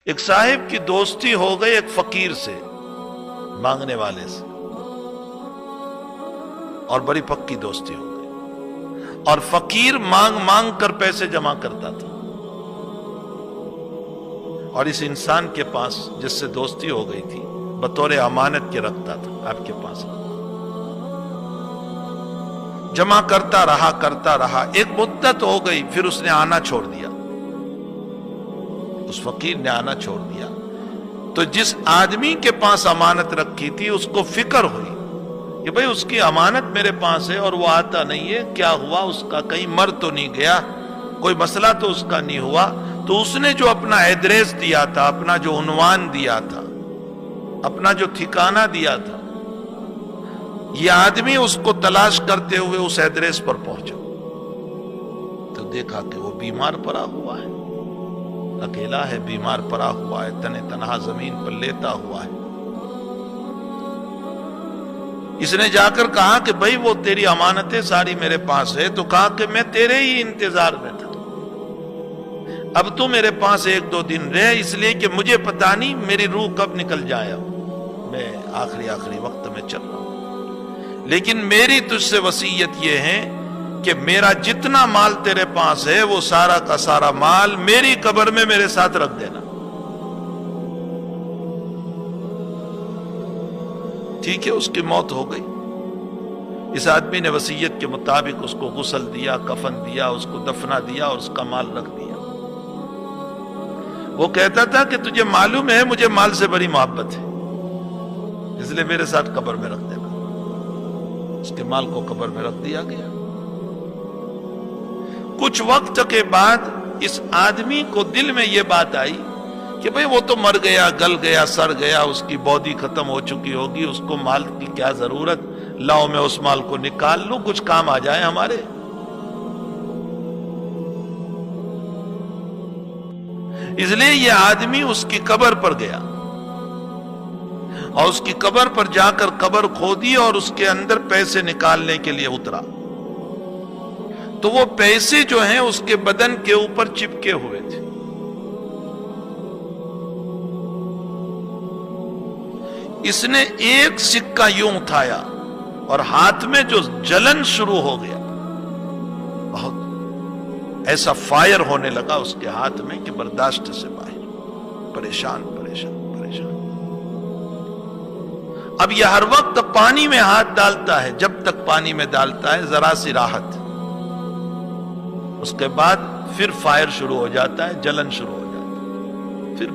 ایک صاحب کی دوستی ہو گئی ایک فقیر سے، مانگنے والے سے، اور بڑی پکی دوستی ہو گئی، اور فقیر مانگ مانگ کر پیسے جمع کرتا تھا، اور اس انسان کے پاس جس سے دوستی ہو گئی تھی بطور امانت کے رکھتا تھا، آپ کے پاس جمع کرتا رہا، ایک مدت ہو گئی، پھر اس نے آنا چھوڑ دیا، اس فقیر نے آنا چھوڑ دیا۔ تو جس آدمی کے پاس امانت رکھی تھی اس کو فکر ہوئی کہ بھئی اس کی امانت میرے پاس ہے اور وہ آتا نہیں ہے، کیا ہوا اس کا، کہیں مر تو نہیں گیا، کوئی مسئلہ تو اس کا نہیں ہوا۔ تو اس نے جو اپنا ایڈریس دیا تھا، اپنا جو عنوان دیا تھا، اپنا جو ٹھکانہ دیا تھا، یہ آدمی اس کو تلاش کرتے ہوئے اس ایڈریس پر پہنچا تو دیکھا کہ وہ بیمار پڑا ہوا ہے، اکیلا ہے، بیمار پڑا ہوا ہے، تنے تنہا زمین پر لیتا ہوا ہے۔ اس نے جا کر کہا کہ بھئی وہ تیری امانتیں ساری میرے پاس ہے، تو کہا کہ میں تیرے ہی انتظار میں تھا، اب تو میرے پاس 1-2 دن رہ، اس لیے کہ مجھے پتا نہیں میری روح کب نکل جائے، میں آخری وقت میں چل رہا ہوں، لیکن میری تجھ سے وصیت یہ ہے کہ میرا جتنا مال تیرے پاس ہے وہ سارا کا سارا مال میری قبر میں میرے ساتھ رکھ دینا، ٹھیک ہے۔ اس کی موت ہو گئی، اس آدمی نے وصیت کے مطابق اس کو غسل دیا، کفن دیا، اس کو دفنا دیا اور اس کا مال رکھ دیا۔ وہ کہتا تھا کہ تجھے معلوم ہے مجھے مال سے بڑی محبت ہے، اس لیے میرے ساتھ قبر میں رکھ دینا۔ اس کے مال کو قبر میں رکھ دیا گیا۔ کچھ وقت کے بعد اس آدمی کو دل میں یہ بات آئی کہ بھئی وہ تو مر گیا، گل گیا، سڑ گیا، اس کی بودی ختم ہو چکی ہوگی، اس کو مال کی کیا ضرورت، لاؤ میں اس مال کو نکال لوں، کچھ کام آ جائے ہمارے۔ اس لیے یہ آدمی اس کی قبر پر گیا اور اس کی قبر پر جا کر قبر کھودی اور اس کے اندر پیسے نکالنے کے لیے اترا، تو وہ پیسے جو ہیں اس کے بدن کے اوپر چپکے ہوئے تھے۔ اس نے ایک سکہ یوں اٹھایا اور ہاتھ میں جو جلن شروع ہو گیا، بہت ایسا فائر ہونے لگا اس کے ہاتھ میں کہ برداشت سے باہر، پریشان۔ اب یہ ہر وقت پانی میں ہاتھ ڈالتا ہے، جب تک پانی میں ڈالتا ہے ذرا سی راحت، اس کے بعد پھر فائر شروع ہو جاتا ہے، جلن شروع ہو جاتا ہے، پھر